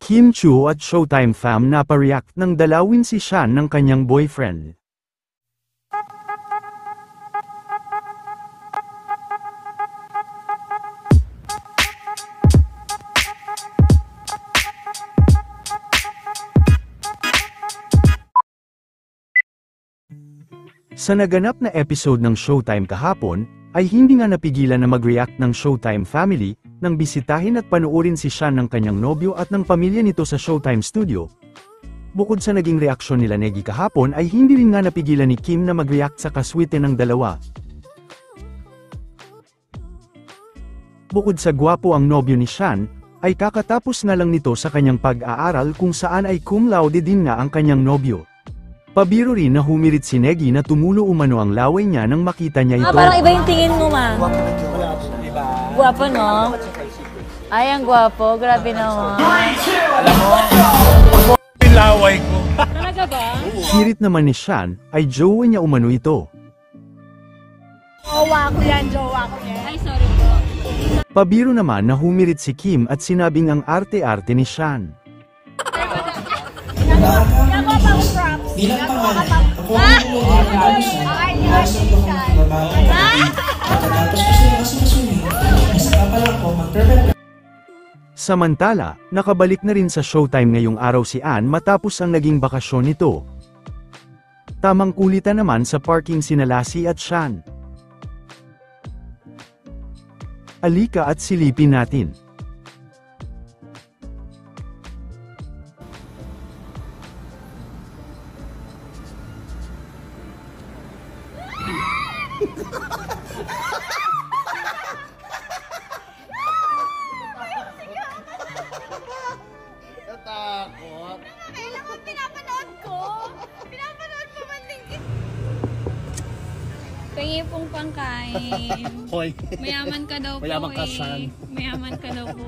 Kim Chiu at Showtime fam napareact nang dalawin si Shan ng kanyang boyfriend. Sa naganap na episode ng Showtime kahapon, ay hindi nga napigilan na mag-react ng Showtime family, nang bisitahin at panuorin si Shan ng kanyang nobyo at ng pamilya nito sa Showtime studio. Bukod sa naging reaksyon nila Negi kahapon ay hindi rin nga napigilan ni Kim na mag-react sa kaswite ng dalawa. Bukod sa gwapo ang nobyo ni Shan, ay kakatapos nga lang nito sa kanyang pag-aaral kung saan ay cum laude din nga ang kanyang nobyo. Pabiro rin na humirit si Negi na tumulo umano ang laway niya nang makita niya ito. Parang iba yung tingin mo, ma. Gwapo, no? Ay, ang gwapo. Grabe naman. Alam mo, yung laway ko. Talaga ba? Hirit naman ni Shan, ay jowa niya umano ito. Jowa ko yan, jowa ko yan. Ay, sorry po. Pabiro naman na humirit si Kim at sinabing ang arte-arte ni Shan. Nagawa pa akong props. Bilang pangalan, ako ang tulungan ng pagkatapos kasi nakasusunod, isa ka pa lang po mag-prevent. Samantala, nakabalik na rin sa Showtime ngayong araw si Ann matapos ang naging bakasyon nito. Tamang kulitan naman sa parking sina Lassie at Shan. Alika at silipin natin. Natakot. Kailangan pinapanood ko. Pinapanood ko man din. Pengi pong pangkain. Hoy. Mayaman ka daw po Mayaman ka, eh. Shan. Mayaman ka daw po.